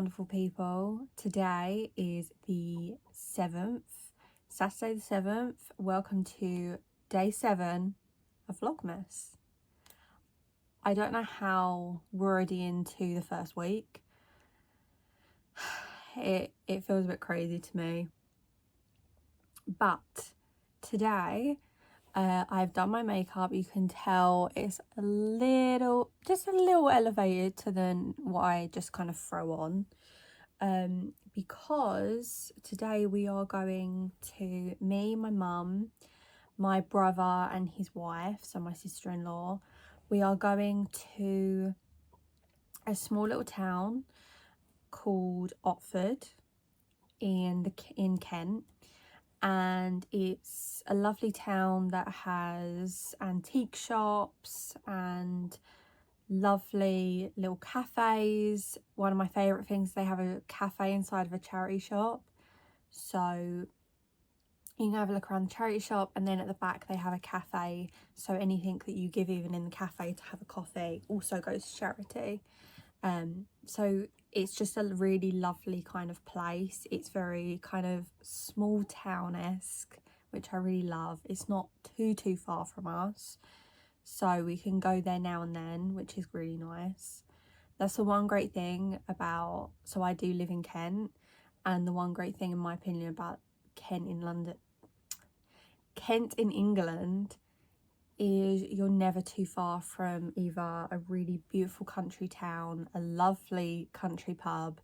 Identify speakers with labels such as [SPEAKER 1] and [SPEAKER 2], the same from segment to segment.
[SPEAKER 1] wonderful people. Today is the 7th, Saturday the 7th. Welcome to day 7 of Vlogmas. I don't know how we're already into the first week. It feels a bit crazy to me. But today, I've done my makeup. You can tell it's just a little elevated to than what I just kind of throw on. Because today we are going to, me, my mum, my brother and his wife, so my sister-in-law, we are going to a small little town called Otford in Kent. And it's a lovely town that has antique shops and lovely little cafes. One of my favourite things, they have a cafe inside of a charity shop, so you can have a look around the charity shop, and then at the back they have a cafe, so anything that you give even in the cafe to have a coffee also goes to charity. So it's just a really lovely kind of place. It's very kind of small town-esque, which I really love. It's not too far from us, so we can go there now and then, which is really nice. That's the one great thing about, so I do live in Kent, and the one great thing in my opinion about Kent in England is you're never too far from either a really beautiful country town, a lovely country pub,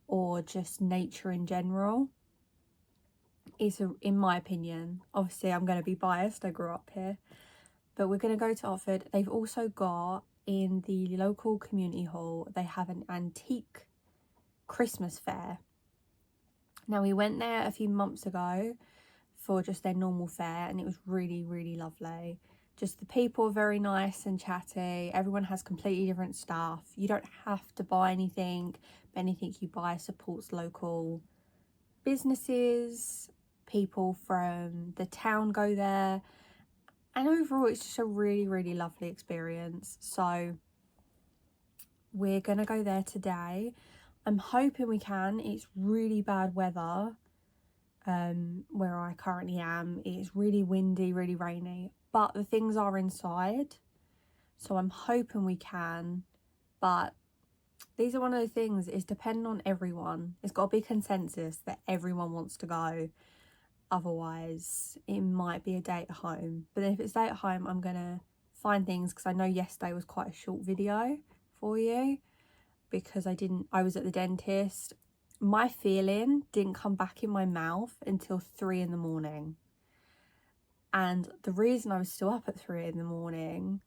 [SPEAKER 1] or just nature in general. In my opinion, obviously I'm going to be biased, I grew up here, but we're going to go to Otford. They've also got, in the local community hall, they have an antique Christmas fair. Now, we went there a few months ago for just their normal fair, and it was really lovely. Just the people are very nice and chatty. Everyone has completely different stuff. You don't have to buy anything, but anything you buy supports local businesses. People from the town go there, and overall it's just a really lovely experience. So we're gonna go there today. I'm hoping we can. It's really bad weather where I currently am. It's really windy, really rainy, but the things are inside, so I'm hoping we can. But these are one of the things, is depending on everyone. It's got to be consensus that everyone wants to go, otherwise it might be a day at home. But if it's day at home, I'm gonna find things, because I know yesterday was quite a short video for you because I was at the dentist. My feeling didn't come back in my mouth until 3 in the morning. And the reason I was still up at 3 in the morning,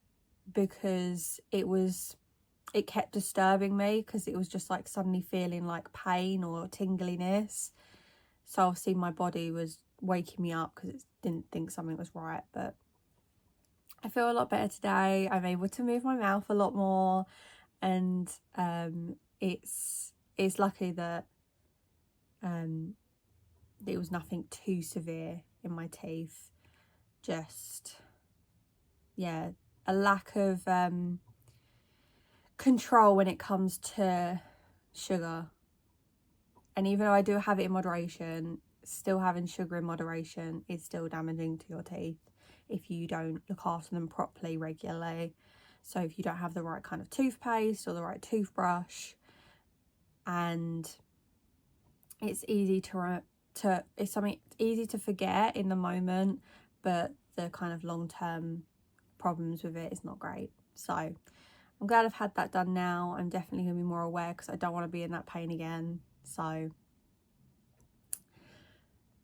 [SPEAKER 1] because it kept disturbing me, because it was just like suddenly feeling like pain or tingliness. So obviously my body was waking me up because it didn't think something was right. But I feel a lot better today. I'm able to move my mouth a lot more, and it's lucky that it was nothing too severe in my teeth. Just, yeah, a lack of control when it comes to sugar. And even though I do have it in moderation, still having sugar in moderation is still damaging to your teeth if you don't look after them properly regularly. So if you don't have the right kind of toothpaste or the right toothbrush, and it's easy it's easy to forget in the moment, but the kind of long-term problems with it is not great. So I'm glad I've had that done now. I'm definitely going to be more aware, because I don't want to be in that pain again. So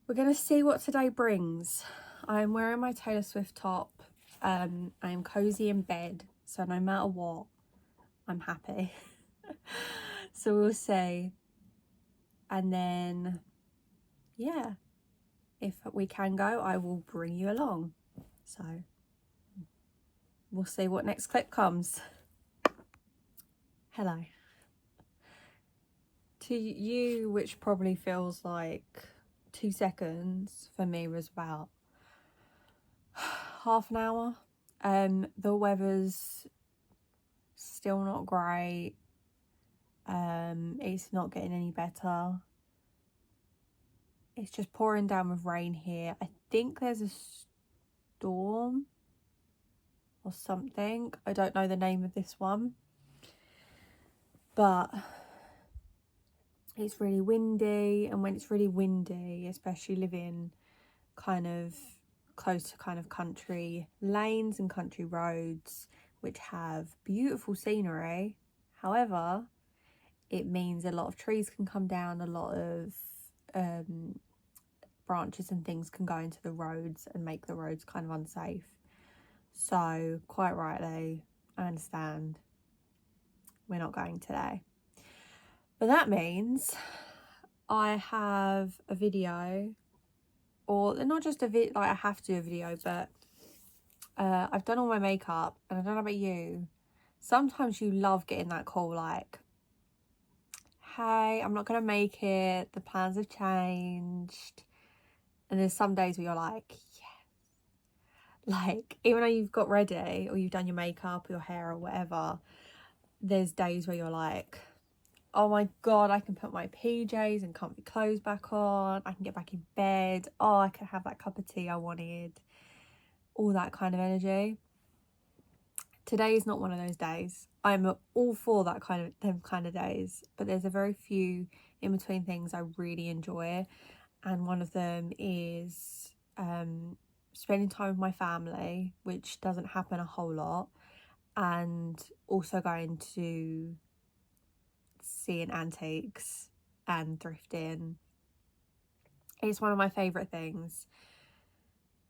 [SPEAKER 1] we're going to see what today brings. I'm wearing my Taylor Swift top. I'm cozy in bed, so no matter what, I'm happy. So we'll see. And then, yeah, if we can go, I will bring you along. So we'll see what next clip comes. Hello. To you, which probably feels like 2 seconds, for me was about half an hour. The weather's still not great. It's not getting any better. It's just pouring down with rain here. I think there's a storm or something. I don't know the name of this one. But it's really windy, and when it's really windy, especially living kind of close to kind of country lanes and country roads, which have beautiful scenery, however, it means a lot of trees can come down, a lot of branches and things can go into the roads and make the roads kind of unsafe. So quite rightly, I understand we're not going today. But that means I have a video, or not just a video, like I have to do a video, but I've done all my makeup, and I don't know about you, sometimes you love getting that call like, hey, I'm not going to make it, the plans have changed. And there's some days where you're like, yes. Like, even though you've got ready, or you've done your makeup or your hair or whatever, there's days where you're like, oh my God, I can put my PJs and comfy clothes back on. I can get back in bed. Oh, I can have that cup of tea I wanted. All that kind of energy. Today is not one of those days. I'm all for them kind of days, but there's a very few in between things I really enjoy, and one of them is spending time with my family, which doesn't happen a whole lot, and also going to seeing antiques and thrifting. It's one of my favourite things.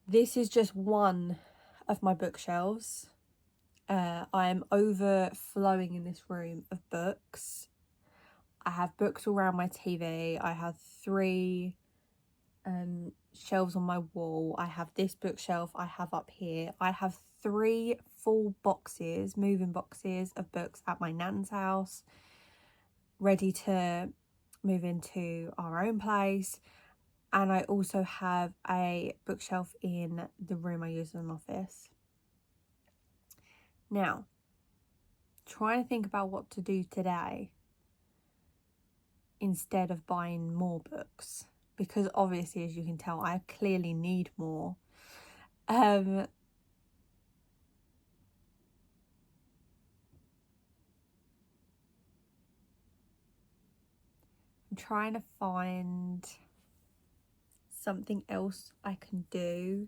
[SPEAKER 1] This is just one of my bookshelves. I am overflowing in this room of books. I have books all around my TV. I have 3 shelves on my wall. I have this bookshelf I have up here. I have 3 full boxes, moving boxes of books at my nan's house, ready to move into our own place. And I also have a bookshelf in the room I use as an office. Now, trying to think about what to do today instead of buying more books, because obviously, as you can tell, I clearly need more. I'm trying to find something else I can do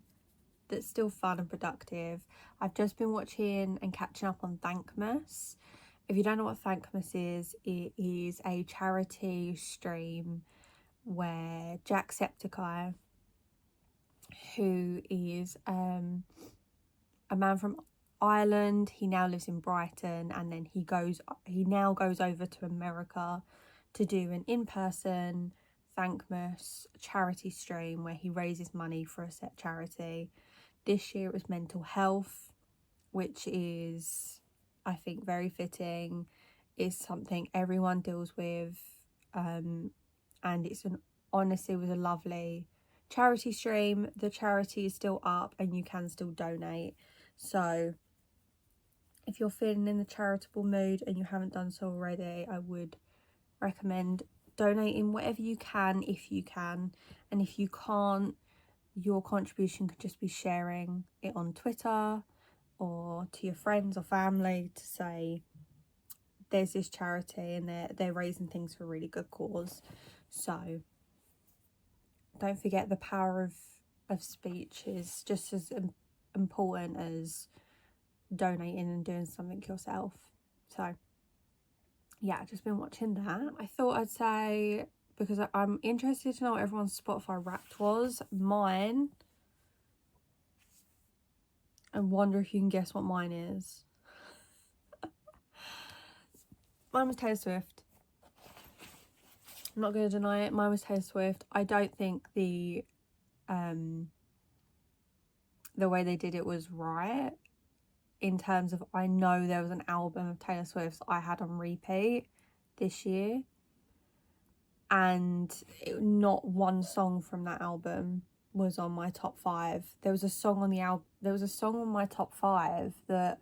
[SPEAKER 1] that's still fun and productive. I've just been watching and catching up on Vlogmas. If you don't know what Vlogmas is, it is a charity stream where Jacksepticeye, who is a man from Ireland, he now lives in Brighton, and then he now goes over to America to do an in-person Vlogmas charity stream where he raises money for a set charity. This year it was mental health, which is, I think, very fitting. It's something everyone deals with, and honestly was a lovely charity stream. The charity is still up and you can still donate. So if you're feeling in the charitable mood and you haven't done so already, I would recommend donating whatever you can, if you can. And if you can't, your contribution could just be sharing it on Twitter or to your friends or family to say there's this charity and they're raising things for a really good cause. So don't forget, the power of speech is just as important as donating and doing something yourself. So yeah, I've just been watching that. I thought I'd say, because I'm interested to know what everyone's Spotify Wrapped was. Mine, I wonder if you can guess what mine is. Mine was Taylor Swift. I'm not going to deny it. Mine was Taylor Swift. I don't think the way they did it was right, in terms of, I know there was an album of Taylor Swift's I had on repeat this year, and not one song from that album was on my top 5. There was a song on the album, there was a song on my top 5 that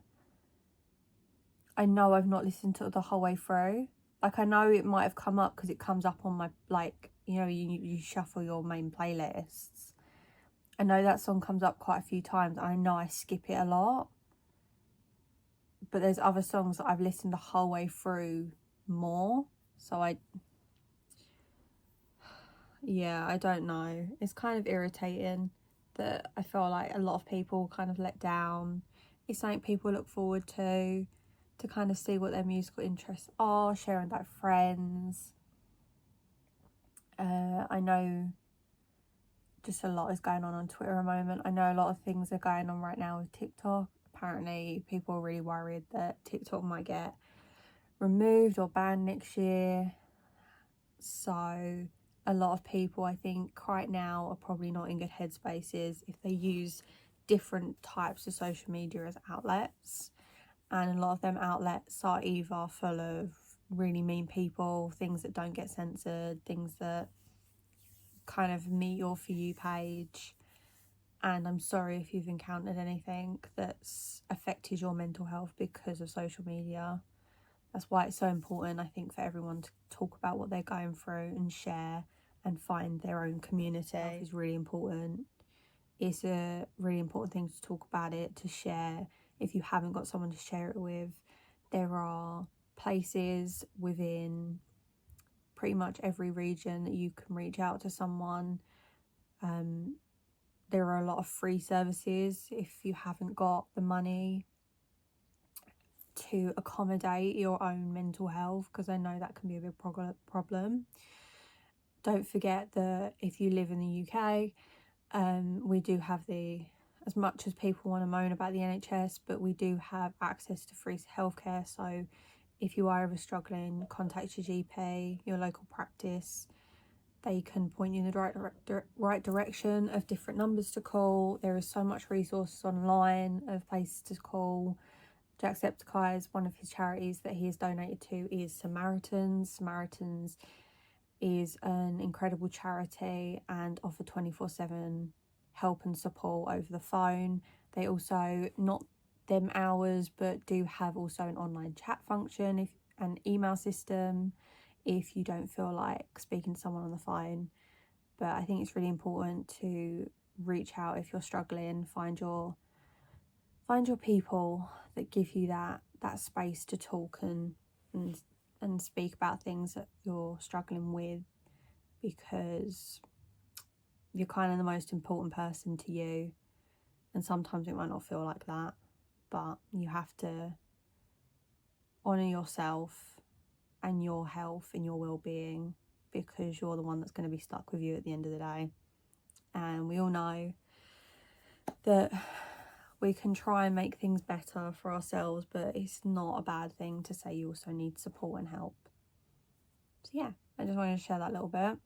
[SPEAKER 1] I know I've not listened to the whole way through. Like, I know it might have come up because it comes up on my, like, you know, you shuffle your main playlists. I know that song comes up quite a few times. I know I skip it a lot. But there's other songs that I've listened the whole way through more. So yeah, I don't know. It's kind of irritating that I feel like a lot of people kind of let down. It's something people look forward to kind of see what their musical interests are, sharing that with friends. I know just a lot is going on Twitter at the moment. I know a lot of things are going on right now with TikTok. Apparently people are really worried that TikTok might get removed or banned next year. So a lot of people, I think, right now are probably not in good headspaces if they use different types of social media as outlets. And a lot of them outlets are either full of really mean people, things that don't get censored, things that kind of meet your For You page. And I'm sorry if you've encountered anything that's affected your mental health because of social media. That's why it's so important, I think, for everyone to talk about what they're going through and share and find their own community. It's really important. It's a really important thing to talk about it, to share. If you haven't got someone to share it with, there are places within pretty much every region that you can reach out to someone. There are a lot of free services if you haven't got the money to accommodate your own mental health, because I know that can be a big problem. Don't forget that if you live in the UK, we do have as much as people want to moan about the NHS, but we do have access to free healthcare. So if you are ever struggling, contact your GP, your local practice. They can point you in the right direction of different numbers to call. There is so much resources online of places to call. Jacksepticeye's, one of his charities that he has donated to is Samaritans. Samaritans is an incredible charity and offer 24/7 help and support over the phone. They also, not them hours, but do have also an online chat function, an email system, if you don't feel like speaking to someone on the phone. But I think it's really important to reach out if you're struggling, find your people that give you that space to talk and speak about things that you're struggling with, because you're kind of the most important person to you, and sometimes it might not feel like that, but you have to honour yourself and your health and your well-being, because you're the one that's going to be stuck with you at the end of the day. And we all know that we can try and make things better for ourselves, but it's not a bad thing to say you also need support and help. So yeah, I just wanted to share that little bit.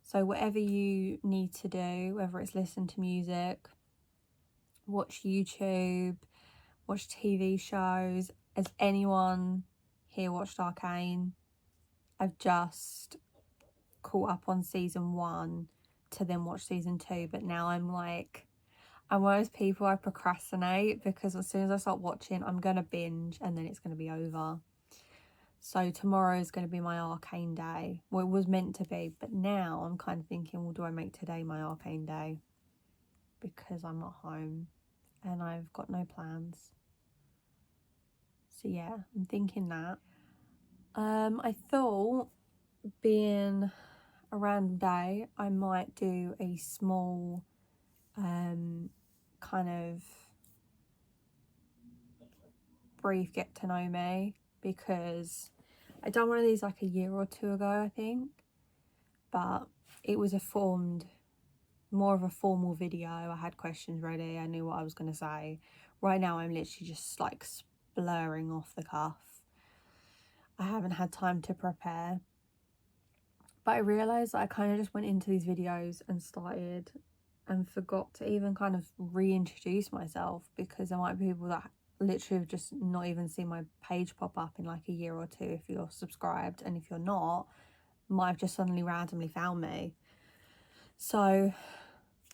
[SPEAKER 1] So whatever you need to do, whether it's listen to music, watch YouTube, watch TV shows. Has anyone here watched Arcane? I've just caught up on season 1 to then watch season 2, but now I'm one of those people, I procrastinate, because as soon as I start watching, I'm going to binge and then it's going to be over. So tomorrow is going to be my Arcane day. Well, it was meant to be, but now I'm kind of thinking, well, do I make today my Arcane day? Because I'm not home and I've got no plans. So yeah, I'm thinking that. I thought, being a random day, I might do a small kind of brief get to know me, because I done one of these like a year or 2 ago, I think, but it was more of a formal video. I had questions ready, I knew what I was going to say. Right now I'm literally just like splurring off the cuff. I haven't had time to prepare, but I realised that I kind of just went into these videos and started and forgot to even kind of reintroduce myself, because there might be people that literally have just not even seen my page pop up in like a year or 2 if you're subscribed, and if you're not, might have just suddenly randomly found me. So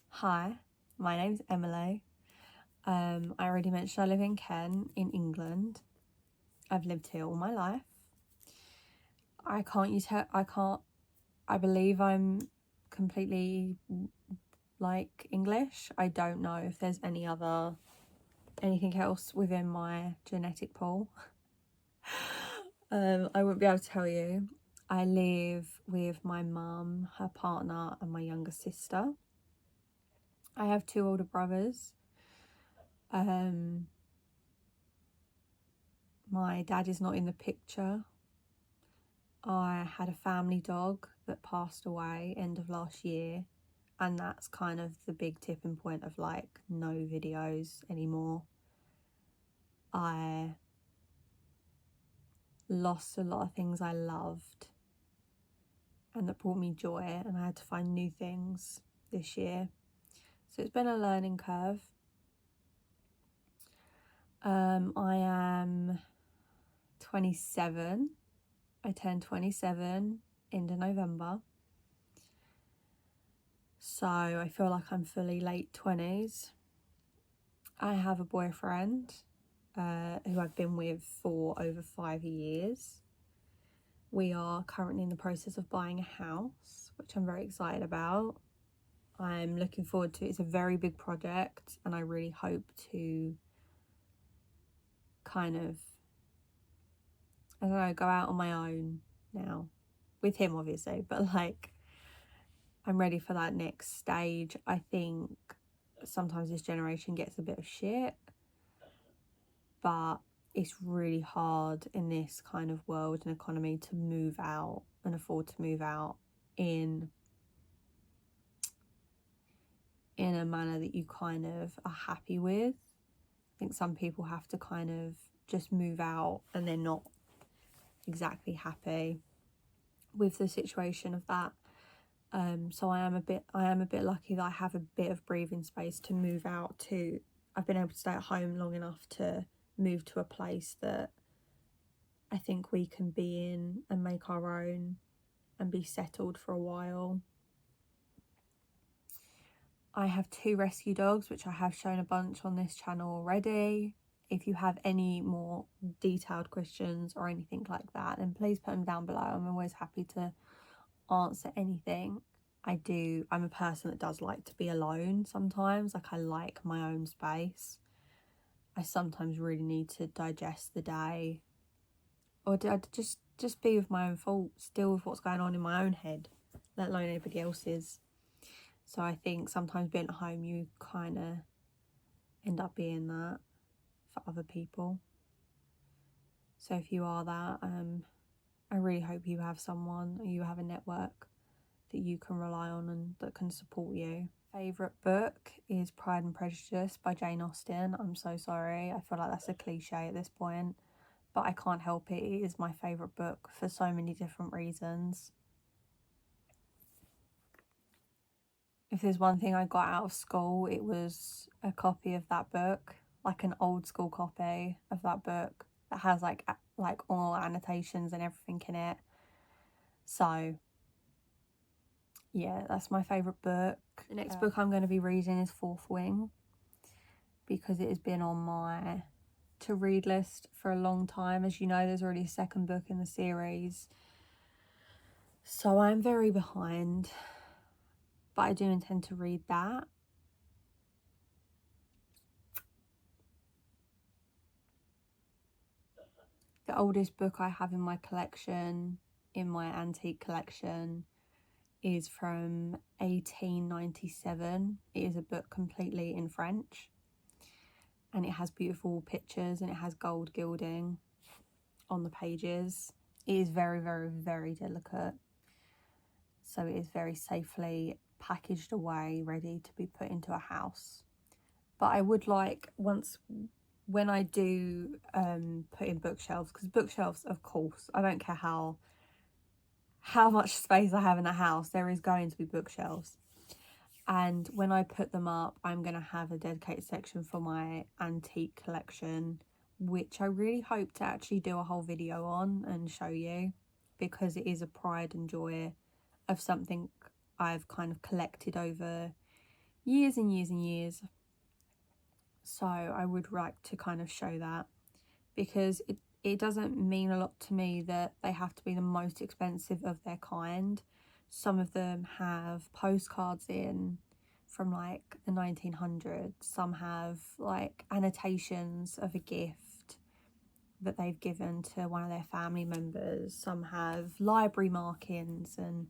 [SPEAKER 1] hi, my name's Emily. I already mentioned I live in Kent in England. I've lived here all my life. I believe I'm completely like English. I don't know if there's anything else within my genetic pool. I wouldn't be able to tell you. I live with my mum, her partner, and my younger sister. I have 2 older brothers. My dad is not in the picture. I had a family dog that passed away end of last year, and that's kind of the big tipping point of like no videos anymore. I lost a lot of things I loved and that brought me joy, and I had to find new things this year. So it's been a learning curve. I am 27. I turned 27 end of November. So I feel like I'm fully late 20s. I have a boyfriend who I've been with for over 5 years. We are currently in the process of buying a house, which I'm very excited about. I'm looking forward to it. It's a very big project, and I really hope to kind of, I don't know, go out on my own now. With him, obviously, but like, I'm ready for that next stage. I think sometimes this generation gets a bit of shit, but it's really hard in this kind of world and economy to move out and afford to move out in a manner that you kind of are happy with. I think some people have to kind of just move out and they're not exactly happy with the situation of that. So I am a bit lucky that I have a bit of breathing space to move out to. I've been able to stay at home long enough to move to a place that I think we can be in and make our own and be settled for a while. I have 2 rescue dogs, which I have shown a bunch on this channel already. If you have any more detailed questions or anything like that, then please put them down below. I'm always happy to answer anything. I'm a person that does like to be alone sometimes. Like, I like my own space. I sometimes really need to digest the day, or just be with my own thoughts, deal with what's going on in my own head, let alone anybody else's. So I think sometimes being at home, you kind of end up being that for other people. So if you are that, I really hope you have someone, or you have a network that you can rely on and that can support you. Favourite book is Pride and Prejudice by Jane Austen. I'm so sorry. I feel like that's a cliche at this point, but I can't help it. It is my favourite book for so many different reasons. If there's one thing I got out of school, it was a copy of that book, like an old school copy of that book that has like all annotations and everything in it. So yeah, that's my favourite book. The next book I'm going to be reading is Fourth Wing, because it has been on my to read list for a long time. As you know, there's already a 2nd book in the series, so I'm very behind, but I do intend to read that. The oldest book I have in my collection, in my antique collection, is from 1897. It is a book completely in French, and it has beautiful pictures and it has gold gilding on the pages. It is very, very, very delicate, so it is very safely packaged away, ready to be put into a house. But I would like, when I do put in bookshelves, because bookshelves, of course, I don't care how much space I have in the house, there is going to be bookshelves. And when I put them up, I'm going to have a dedicated section for my antique collection, which I really hope to actually do a whole video on and show you, because it is a pride and joy of something I've kind of collected over years and years and years. So I would like to kind of show that, because it doesn't mean a lot to me that they have to be the most expensive of their kind. Some of them have postcards in from like the 1900s. Some have like annotations of a gift that they've given to one of their family members. Some have library markings and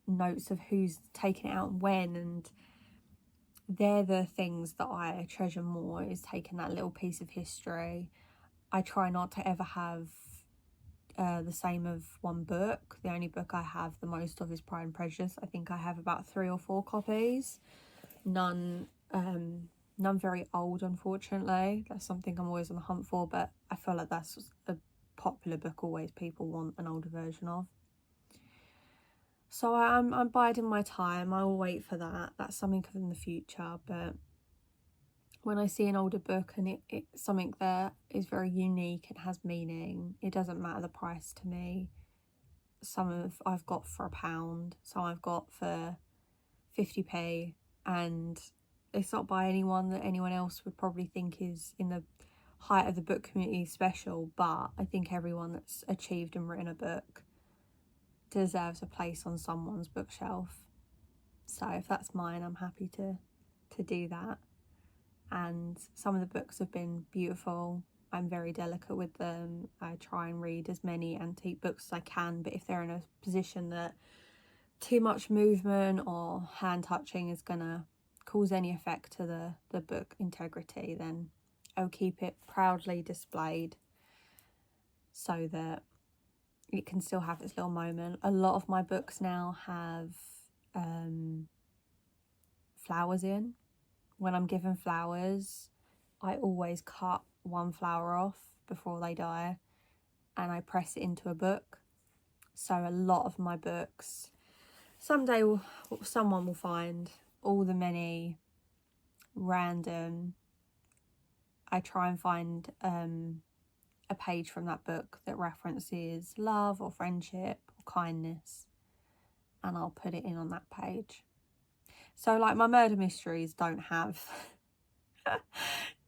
[SPEAKER 1] notes of who's taken it out and when, and they're the things that I treasure more, is taking that little piece of history. I try not to ever have the same of one book. The only book I have the most of is Pride and Prejudice. I think I have about 3 or 4 copies. None very old, unfortunately. That's something I'm always on the hunt for, but I feel like that's a popular book always people want an older version of. So I'm biding my time. I will wait for that. That's something in the future, but when I see an older book and it's something that is very unique, it has meaning, it doesn't matter the price to me. Some I've got for £1, some I've got for 50p, and it's not by anyone that anyone else would probably think is in the height of the book community special, but I think everyone that's achieved and written a book deserves a place on someone's bookshelf. So if that's mine, I'm happy to do that. And some of the books have been beautiful. I'm very delicate with them. I try and read as many antique books as I can, but if they're in a position that too much movement or hand touching is gonna cause any effect to the book integrity, then I'll keep it proudly displayed so that it can still have its little moment. A lot of my books now have flowers in. When I'm given flowers, I always cut one flower off before they die and I press it into a book. So a lot of my books, someday someone will find all the many random, I try and find a page from that book that references love or friendship or kindness, and I'll put it in on that page. So like my murder mysteries don't have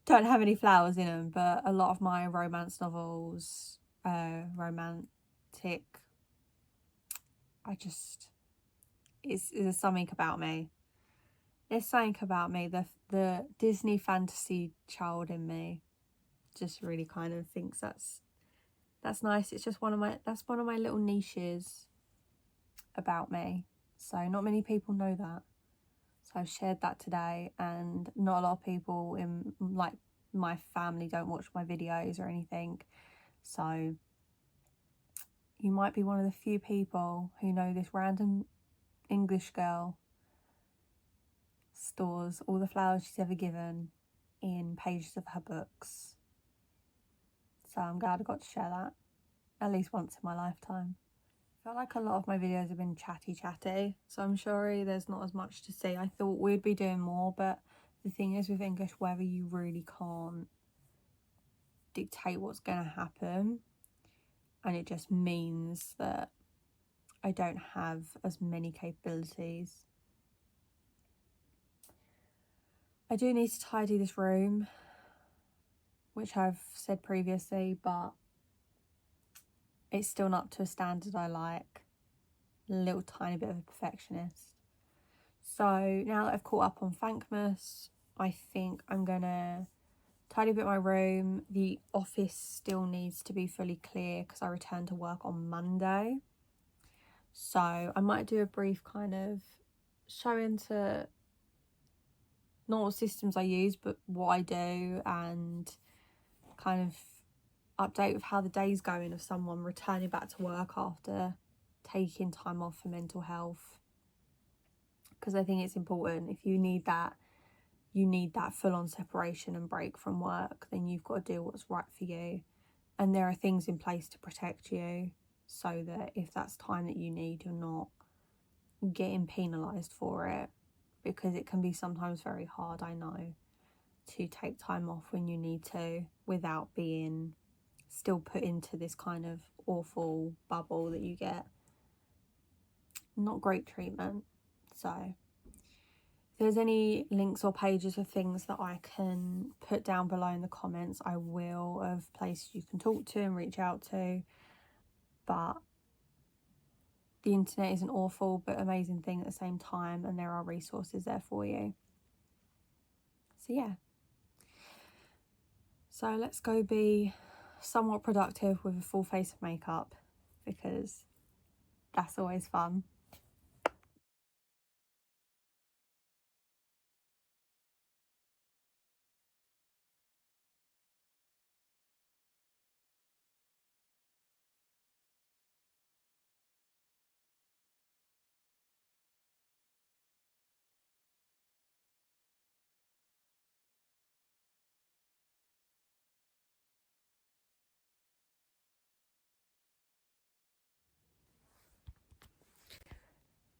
[SPEAKER 1] any flowers in them, but a lot of my romance novels, romantic, there's something about me. There's something about me, the Disney fantasy child in me just really kind of thinks that's nice. It's just that's one of my little niches about me. So not many people know that. So I've shared that today, and not a lot of people in like my family don't watch my videos or anything. So you might be one of the few people who know this random English girl stores all the flowers she's ever given in pages of her books. So I'm glad I got to share that at least once in my lifetime. I feel like a lot of my videos have been chatty, so I'm sorry there's not as much to say. I thought we'd be doing more, but the thing is with English weather, you really can't dictate what's going to happen, and it just means that I don't have as many capabilities. I do need to tidy this room, which I've said previously, but it's still not up to a standard I like. A little tiny bit of a perfectionist. So now that I've caught up on Vlogmas, I think I'm gonna tidy a bit my room. The office still needs to be fully clear because I return to work on Monday. So I might do a brief kind of show into not what systems I use, but what I do, and kind of update with how the day's going of someone returning back to work after taking time off for mental health. Because I think it's important. If you need that full-on separation and break from work, then you've got to do what's right for you. And there are things in place to protect you so that if that's time that you need, you're not getting penalised for it. Because it can be sometimes very hard, I know, to take time off when you need to without being still put into this kind of awful bubble that you get not great treatment. So there's any links or pages of things that I can put down below in the comments, I will, of places you can talk to and reach out to. But the internet is an awful but amazing thing at the same time, and there are resources there for you. So yeah. So let's go be somewhat productive with a full face of makeup, because that's always fun.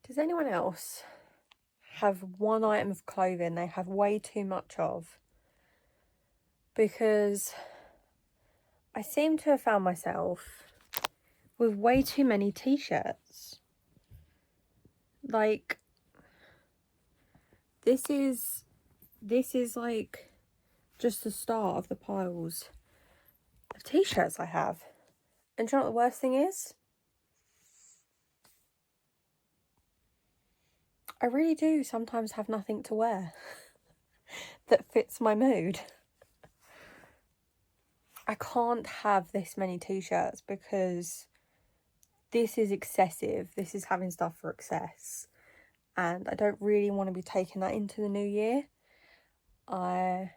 [SPEAKER 1] Does anyone else have one item of clothing they have way too much of? Because I seem to have found myself with way too many t-shirts. Like, this is like just the start of the piles of t-shirts I have. And do you know what the worst thing is? I really do sometimes have nothing to wear that fits my mood. I can't have this many t-shirts because this is excessive. This is having stuff for excess. And I don't really want to be taking that into the new year. I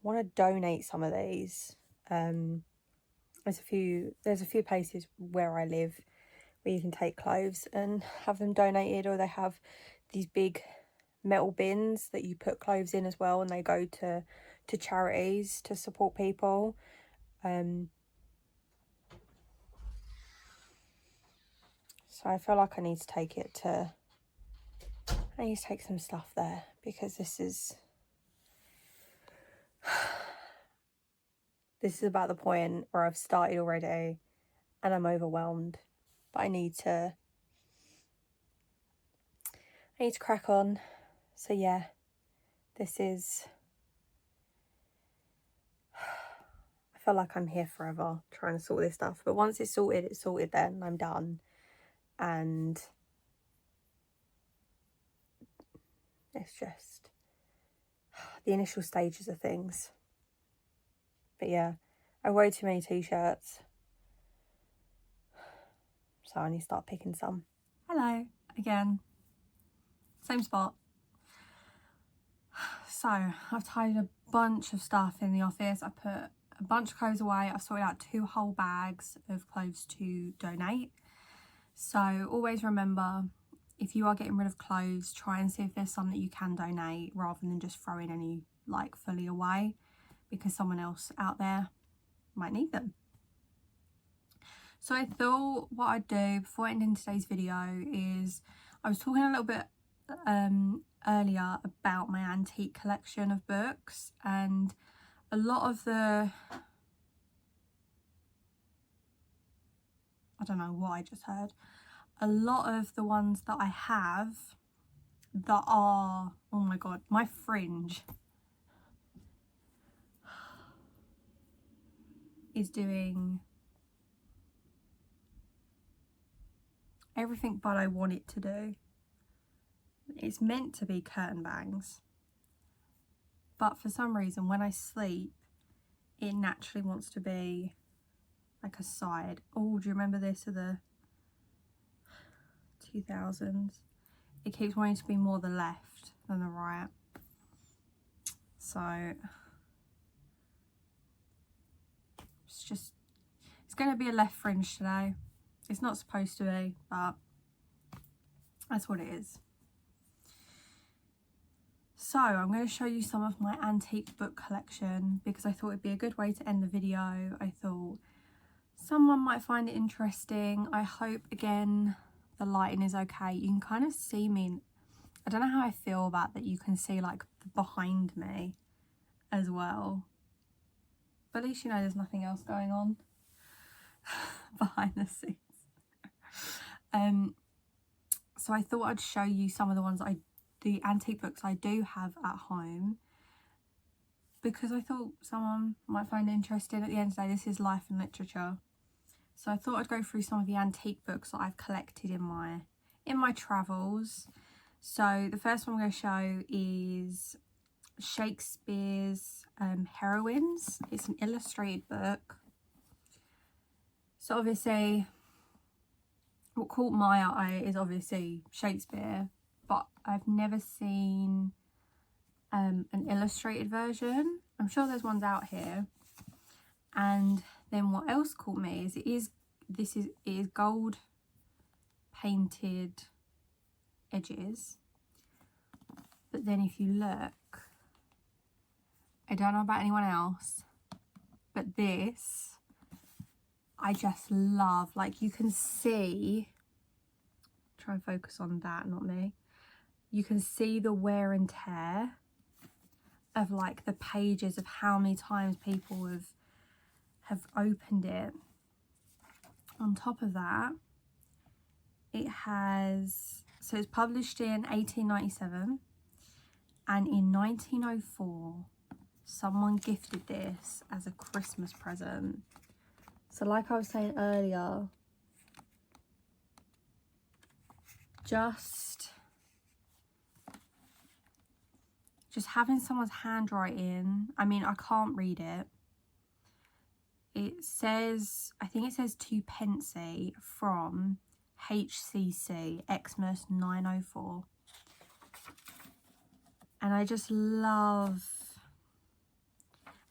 [SPEAKER 1] want to donate some of these. There's a few places where I live where you can take clothes and have them donated, or they have these big metal bins that you put clothes in as well, and they go to charities to support people. So I feel like I need to take some stuff there, because this is about the point where I've started already and I'm overwhelmed, but I need to crack on. So yeah, I feel like I'm here forever trying to sort this stuff, but once it's sorted then I'm done. And it's just the initial stages of things. But yeah, I wear too many t-shirts, so I need to start picking some. Hello again, same spot. So I've tidied a bunch of stuff in the office. I put a bunch of clothes away. I've sorted out 2 whole bags of clothes to donate. So always remember, if you are getting rid of clothes, try and see if there's some that you can donate rather than just throwing any like fully away, because someone else out there might need them. So I thought what I'd do before ending today's video is, I was talking a little bit earlier about my antique collection of books, and a lot of the, I don't know what I just heard, a lot of the ones that I have that are, oh my god, my fringe is doing everything but I want it to do. It's meant to be curtain bangs, but for some reason when I sleep it naturally wants to be like a side. Oh, do you remember this of the 2000s? It keeps wanting to be more the left than the right, so it's going to be a left fringe today. It's not supposed to be, but that's what it is. So I'm going to show you some of my antique book collection, because I thought it'd be a good way to end the video. I thought someone might find it interesting. I hope, again, the lighting is okay. You can kind of see me. I don't know how I feel about that. You can see like behind me as well, but at least you know there's nothing else going on behind the scenes. So I thought I'd show you some of the antique books I do have at home, because I thought someone might find it interesting. At the end of the day, this is life and literature. So I thought I'd go through some of the antique books that I've collected in my travels. So the first one I'm going to show is Shakespeare's Heroines. It's an illustrated book. So obviously, what caught my eye is obviously Shakespeare, but I've never seen an illustrated version. I'm sure there's ones out here. And then what else caught me is it is gold painted edges, but then if you look, I don't know about anyone else, but this I just love. Like, you can see, try and focus on that, not me, you can see the wear and tear of like the pages, of how many times people have opened it. On top of that, it has, so it's published in 1897, and in 1904 someone gifted this as a Christmas present. So like I was saying earlier, just having someone's handwriting, I mean, I can't read it. It says, I think it says to Pensy from HCC Xmas 904. And I just love,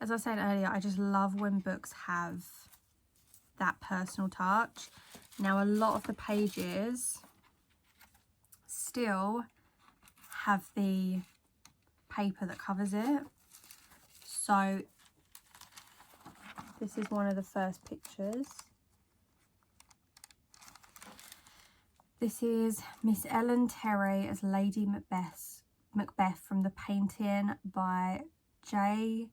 [SPEAKER 1] as I said earlier, I just love when books have that personal touch. Now, a lot of the pages still have the paper that covers it. So this is one of the first pictures. This is Miss Ellen Terry as Lady Macbeth from the painting by J.J.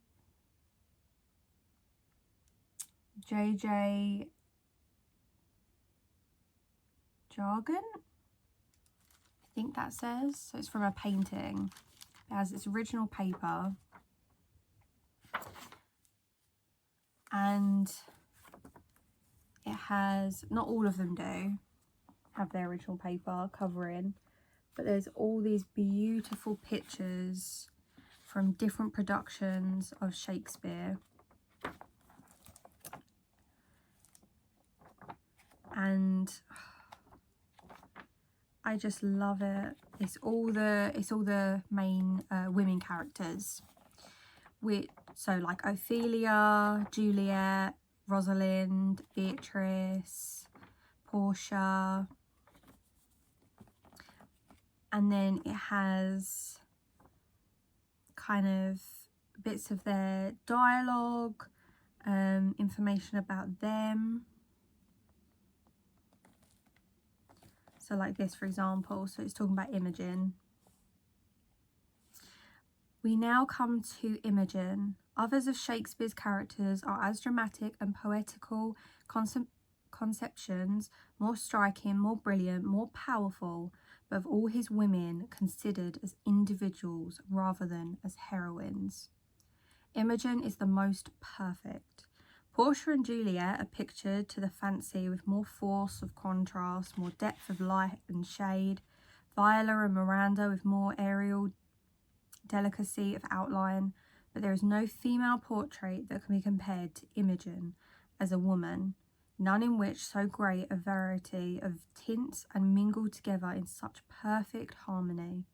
[SPEAKER 1] Jargon, I think that says. So it's from a painting. It has its original paper, and it has, not all of them do have their original paper covering, but there's all these beautiful pictures from different productions of Shakespeare. And I just love it. It's all the main women characters, so like Ophelia, Juliet, Rosalind, Beatrice, Portia, and then it has kind of bits of their dialogue, information about them. So like this, for example, so it's talking about Imogen. We now come to Imogen. Others of Shakespeare's characters are as dramatic and poetical conceptions, more striking, more brilliant, more powerful, but of all his women considered as individuals rather than as heroines. Imogen is the most perfect. Portia and Juliet are pictured to the fancy with more force of contrast, more depth of light and shade. Viola and Miranda with more aerial delicacy of outline, but there is no female portrait that can be compared to Imogen as a woman, none in which so great a variety of tints and mingled together in such perfect harmony.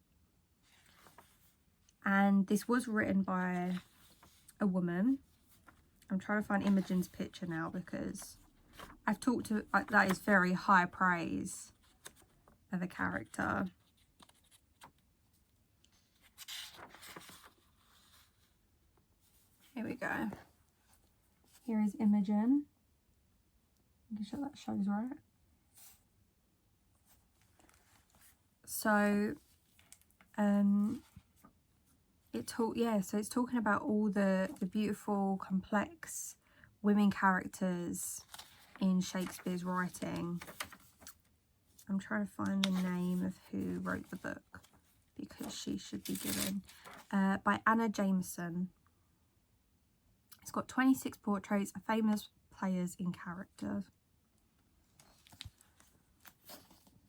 [SPEAKER 1] And this was written by a woman. I'm trying to find Imogen's picture now, because I've talked to, that is very high praise of a character. Here we go. Here is Imogen. I'm sure that shows right. So, so it's talking about all the beautiful, complex women characters in Shakespeare's writing. I'm trying to find the name of who wrote the book because she should be given. By Anna Jameson. It's got 26 portraits of famous players in character.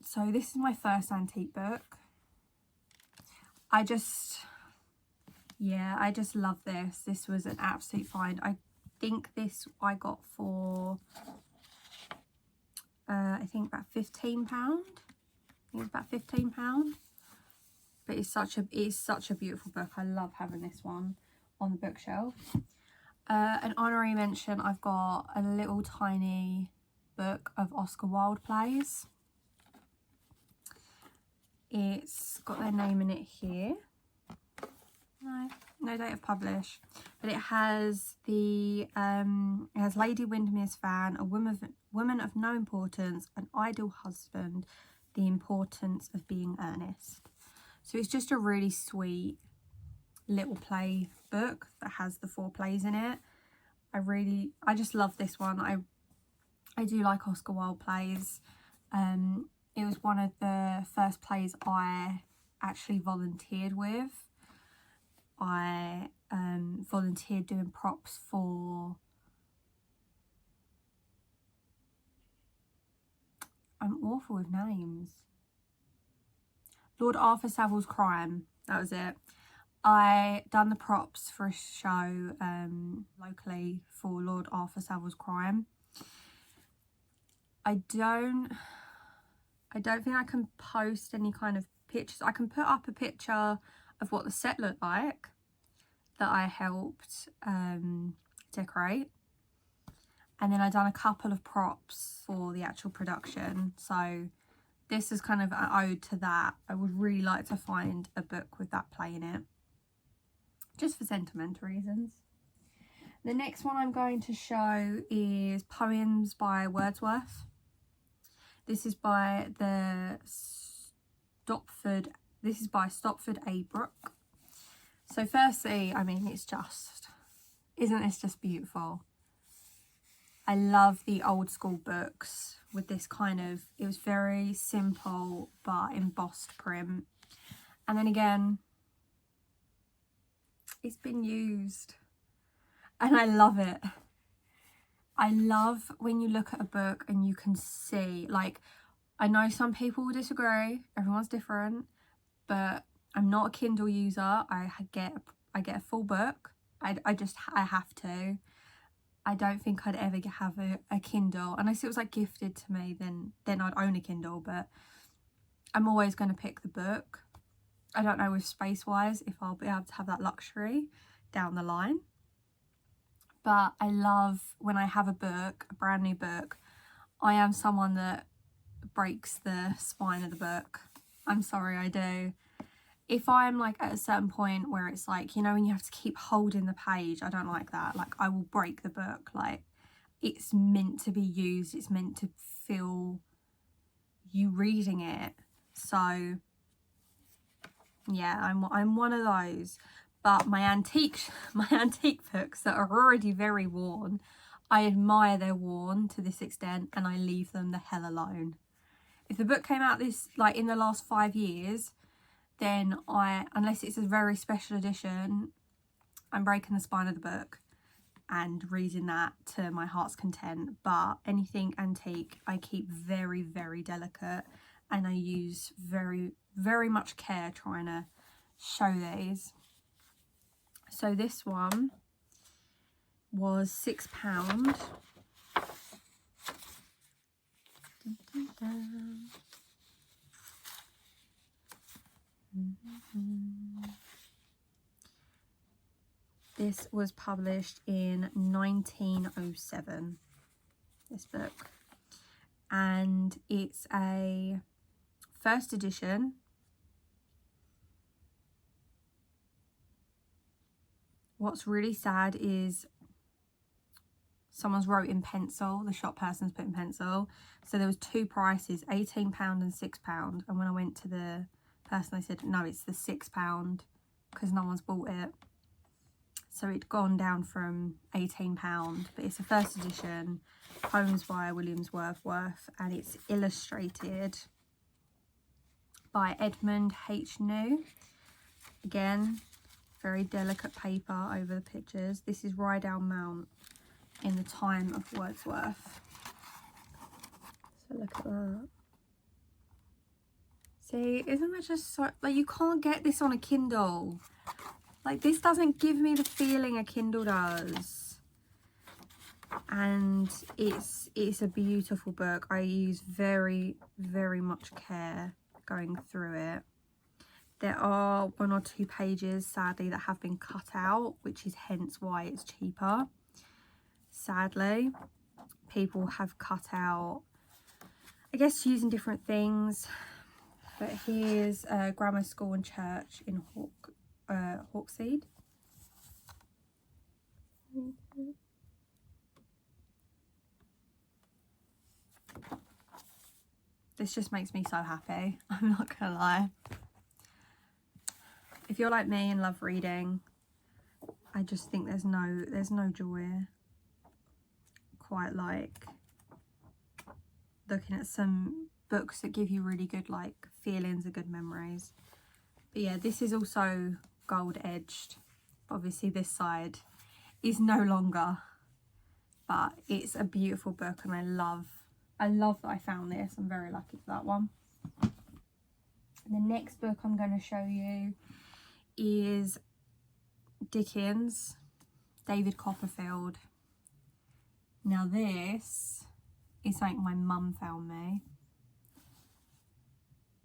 [SPEAKER 1] So this is my first antique book. I just love this. This was an absolute find. I think this I got for I think about £15. I think it's about £15. But it's such a beautiful book. I love having this one on the bookshelf. An honorary mention, I've got a little tiny book of Oscar Wilde plays. It's got their name in it here. No date of publish, but it has the it has Lady Windermere's fan, a woman of no importance, an ideal husband, the importance of being earnest. So it's just a really sweet little play book that has the 4 plays in it. I just love this one. I do like Oscar Wilde plays. It was one of the first plays I actually volunteered with. I volunteered doing props for, I'm awful with names, Lord Arthur Savile's Crime. That was it. I done the props for a show locally for Lord Arthur Savile's Crime. I don't think I can post any kind of pictures. I can put up a picture of what the set looked like that I helped decorate, and then I done a couple of props for the actual production. So this is kind of an ode to that. I would really like to find a book with that play in it, just for sentimental reasons. The next one I'm going to show is Poems by Wordsworth. This is by Stopford A. Brooke. So firstly, I mean, isn't this just beautiful? I love the old school books with this kind of, it was very simple but embossed print. And then again, it's been used and I love it. I love when you look at a book and you can see, like, I know some people will disagree, everyone's different, but I'm not a Kindle user. I get a full book. I have to. I don't think I'd ever have a Kindle, unless it was like gifted to me, then I'd own a Kindle, but I'm always going to pick the book. I don't know with space wise if I'll be able to have that luxury down the line. But I love when I have a book, a brand new book. I am someone that breaks the spine of the book. I'm sorry, I do. If I'm like at a certain point where it's like, you know, when you have to keep holding the page, I don't like that. Like, I will break the book. Like, it's meant to be used. It's meant to feel you reading it. So yeah, I'm one of those. But my antique books that are already very worn, I admire they're worn to this extent and I leave them the hell alone. If the book came out in the last 5 years, then unless it's a very special edition, I'm breaking the spine of the book and reading that to my heart's content. But anything antique, I keep very, very delicate, and I use very, very much care trying to show these. So this one was £6. Dun, dun, dun. This was published in 1907, this book, and it's a first edition. What's really sad is someone's wrote in pencil, the shop person's put in pencil, so there was 2 prices, £18 and £6, and when I went to the person, I said no, it's the £6 because no one's bought it. So it'd gone down from £18, but it's a first edition, Poems by Williams Wordsworth, and it's illustrated. by Edmund H. New. Again, very delicate paper over the pictures. This is Rydal Mount in the time of Wordsworth. So look at that. See, isn't that just so, like, you can't get this on a Kindle. Like, this doesn't give me the feeling a Kindle does. And it's a beautiful book. I use very, very much care going through it. There are 1 or 2 pages, sadly, that have been cut out, which is hence why it's cheaper. Sadly, people have cut out, I guess, using different things. But here's Grammar School and Church in Hawkseed. This just makes me so happy. I'm not gonna lie. If you're like me and love reading, I just think there's no joy quite like looking at some books that give you really good like feelings and good memories. But yeah, this is also gold edged. Obviously this side is no longer, but it's a beautiful book and I love that I found this. I'm very lucky for that one. The next book I'm going to show you is Dickens, David Copperfield. Now this is something my mum found me.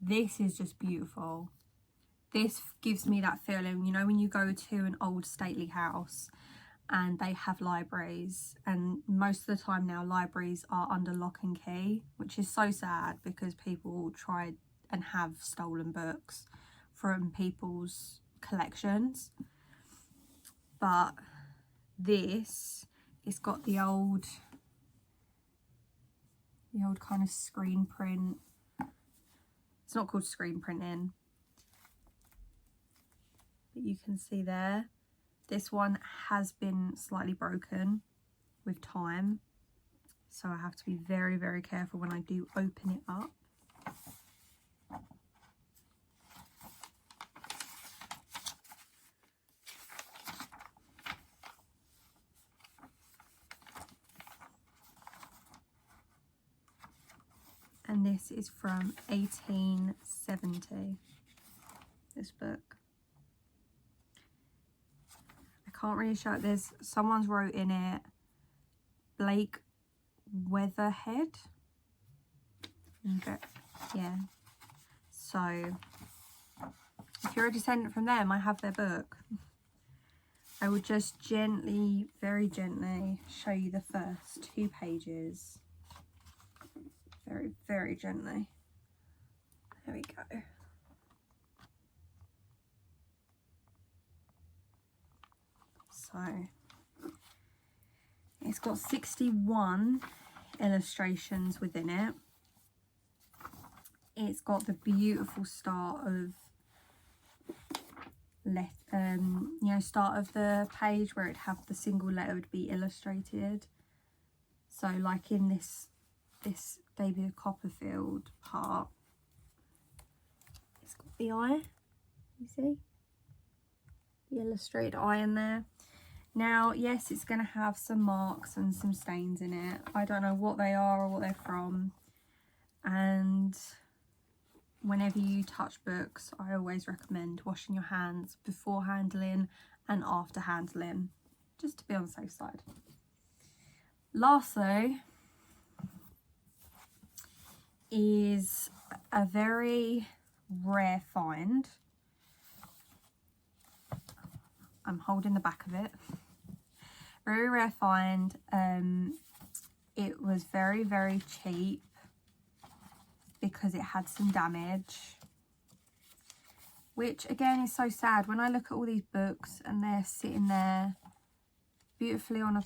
[SPEAKER 1] This is just beautiful. This gives me that feeling, you know, when you go to an old stately house and they have libraries, and most of the time now libraries are under lock and key, which is so sad because people try and have stolen books from people's collections. But this, it's got the old kind of screen print. It's not called screen printing, but you can see there, this one has been slightly broken with time, so I have to be very, very careful when I do open it up. And this is from 1870, this book. I can't really show it. Someone's wrote in it, Blake Weatherhead. Okay. Yeah. So, if you're a descendant from them, I have their book. I will just gently, very gently, show you the first 2 pages. Very, very gently. There we go. So, it's got 61 illustrations within it. It's got the beautiful start of start of the page where it'd have the single letter would be illustrated. So like in this David Copperfield part, it's got the eye, you see? The illustrated eye in there. Now, yes, it's going to have some marks and some stains in it. I don't know what they are or what they're from. And whenever you touch books, I always recommend washing your hands before handling and after handling, just to be on the safe side. Lastly is a very rare find. I'm holding the back of it. Very rare find. It was very, very cheap because it had some damage, which again is so sad. When I look at all these books and they're sitting there beautifully on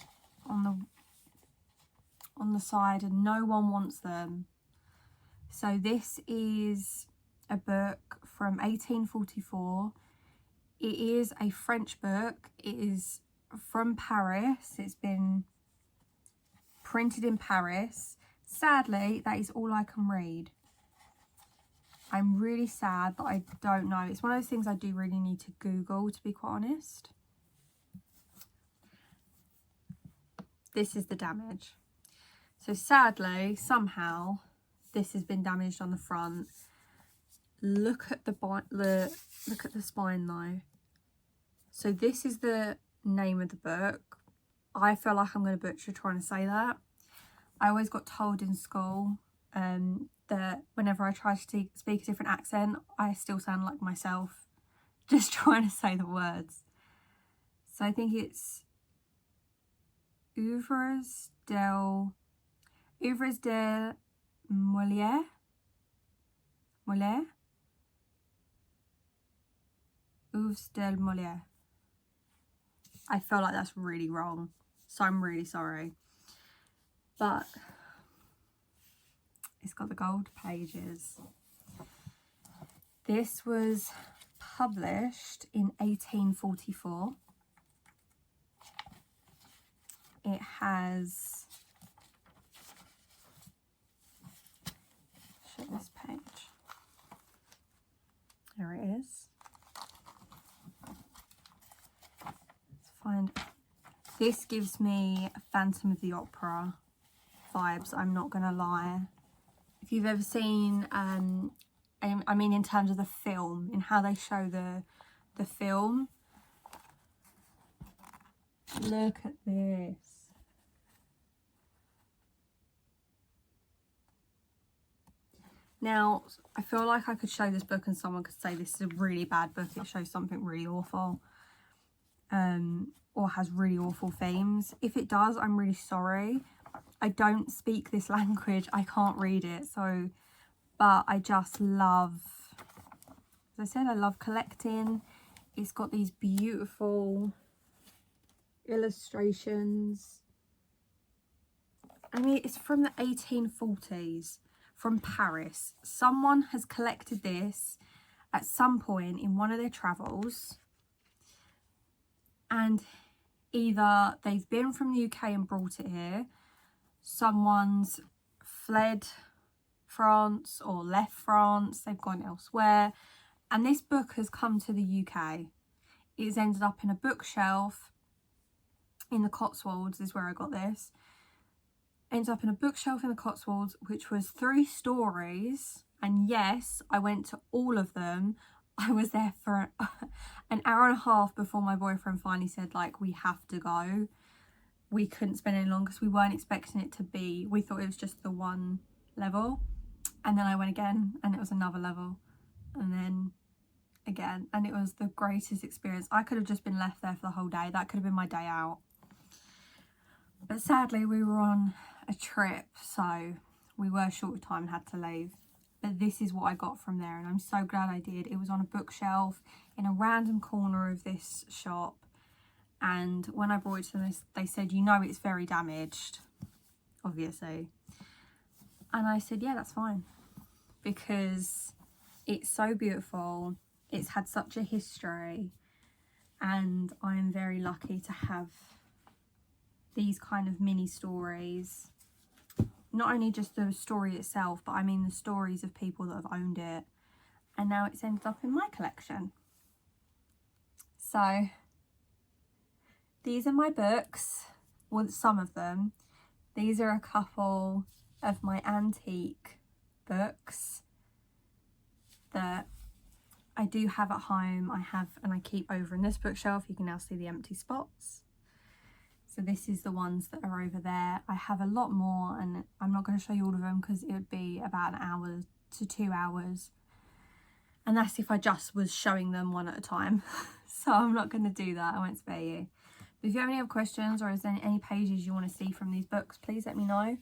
[SPEAKER 1] the side and no one wants them. So this is a book from 1844. It is a French book. It is from Paris. It's been printed in Paris. Sadly, that is all I can read. I'm really sad that I don't know. It's one of those things I do really need to Google, to be quite honest. This is the damage. So sadly, somehow, this has been damaged on the front. Look at the spine though. So this is the name of the book. I feel like I'm going to butcher trying to say that. I always got told in school that whenever I try to speak a different accent, I still sound like myself, just trying to say the words. So I think it's Œuvres de Molière. Œuvres de Molière. I feel like that's really wrong, so I'm really sorry. But it's got the gold pages. This was published in 1844. It has, show this page. There it is. Let's find. This gives me Phantom of the Opera vibes, I'm not gonna lie. If you've ever seen, I mean in terms of the film, in how they show the film. Look at this. Now, I feel like I could show this book and someone could say this is a really bad book, it shows something really awful. Or has really awful themes. If it does, I'm really sorry. I don't speak this language, I can't read it, so, but I just love, as I said, I love collecting. It's got these beautiful illustrations. I mean, it's from the 1840s, from Paris. Someone has collected this at some point in one of their travels, and either they've been from the UK and brought it here, someone's fled France or left France, they've gone elsewhere, and this book has come to the UK. It's ended up in a bookshelf in the Cotswolds, is where I got this. Ends up in a bookshelf in the Cotswolds, which was 3 stories, and yes, I went to all of them. I was there for an hour and a half before my boyfriend finally said, like, we have to go. We couldn't spend any longer because we weren't expecting it to be, we thought it was just the one level, and then I went again and it was another level, and then again, and it was the greatest experience. I could have just been left there for the whole day. That could have been my day out, but sadly we were on a trip, so we were short of time and had to leave. But this is what I got from there, and I'm so glad I did. It was on a bookshelf in a random corner of this shop, and when I brought it to them, they said, you know, it's very damaged, obviously. And I said, yeah, that's fine, because it's so beautiful. It's had such a history, and I'm very lucky to have these kind of mini stories. Not only just the story itself, but I mean the stories of people that have owned it. And now it's ended up in my collection. So these are my books, well, some of them. These are a couple of my antique books that I do have at home. I have, and I keep over in this bookshelf. You can now see the empty spots. So this is the ones that are over there. I have a lot more, and I'm not going to show you all of them because it would be about an hour to 2 hours. And that's if I just was showing them one at a time. So I'm not going to do that. I won't spare you. But if you have any other questions, or is there any pages you want to see from these books, please let me know.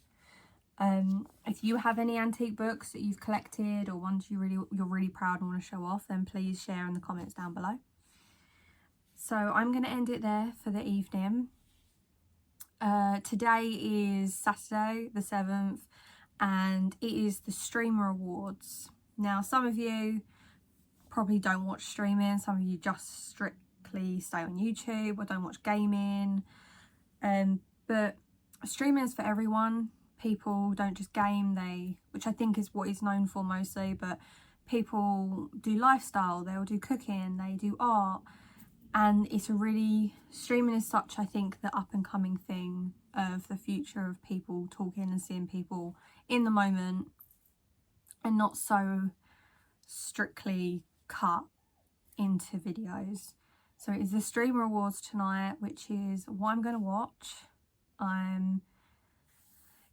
[SPEAKER 1] If you have any antique books that you've collected, or ones you're really proud and want to show off, then please share in the comments down below. So I'm going to end it there for the evening. Today is Saturday the 7th, and it is the Streamer Awards. Now, some of you probably don't watch streaming, some of you just strictly stay on YouTube or don't watch gaming, but streaming is for everyone. People don't just game, which I think is what it's known for mostly, but people do lifestyle, they'll do cooking, they do art, and it's a really, streaming is such, I think, the up and coming thing of the future of people talking and seeing people in the moment and not so strictly cut into videos. So it is the Streamer Awards tonight, which is what I'm going to watch. I'm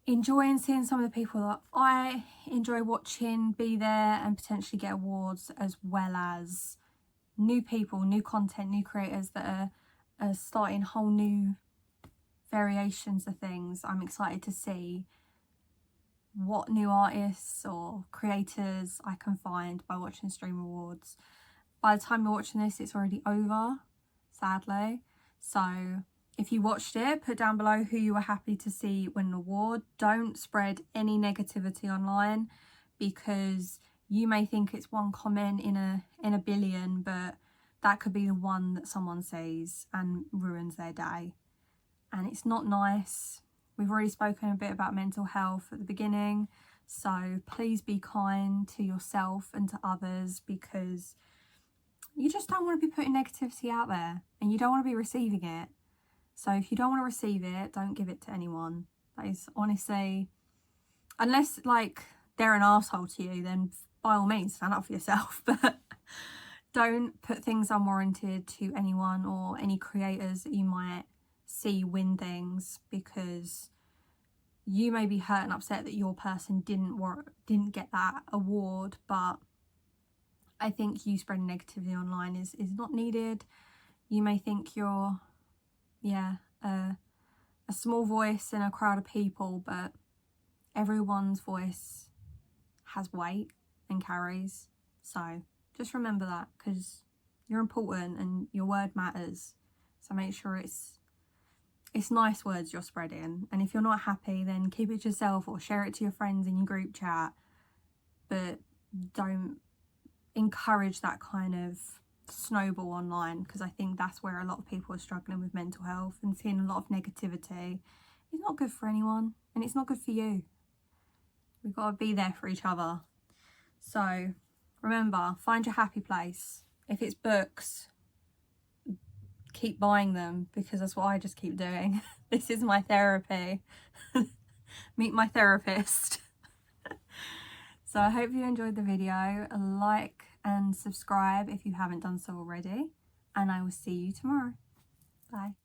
[SPEAKER 1] enjoying seeing some of the people that I enjoy watching be there and potentially get awards, as well as new people, new content, new creators that are starting whole new variations of things. I'm excited to see what new artists or creators I can find by watching Stream Awards. By the time you're watching this, it's already over, sadly. So if you watched it, put down below who you were happy to see win an award. Don't spread any negativity online, because you may think it's one comment in a billion, but that could be the one that someone sees and ruins their day. And it's not nice. We've already spoken a bit about mental health at the beginning, so please be kind to yourself and to others, because you just don't want to be putting negativity out there and you don't want to be receiving it. So if you don't want to receive it, don't give it to anyone. That is honestly, unless like they're an asshole to you, then by all means stand up for yourself, but don't put things unwarranted to anyone or any creators that you might see win things, because you may be hurt and upset that your person didn't get that award, but I think you spreading negativity online is not needed. You may think you're a small voice in a crowd of people, but everyone's voice has weight and carries. So just remember that, because you're important and your word matters. So make sure it's nice words you're spreading, and if you're not happy, then keep it to yourself or share it to your friends in your group chat, but don't encourage that kind of snowball online, because I think that's where a lot of people are struggling with mental health, and seeing a lot of negativity is not good for anyone, and it's not good for you. We've got to be there for each other. So remember, find your happy place. If it's books, keep buying them, because that's what I just keep doing. This is my therapy. Meet my therapist. So I hope you enjoyed the video. Like and subscribe if you haven't done so already, and I will see you tomorrow. Bye.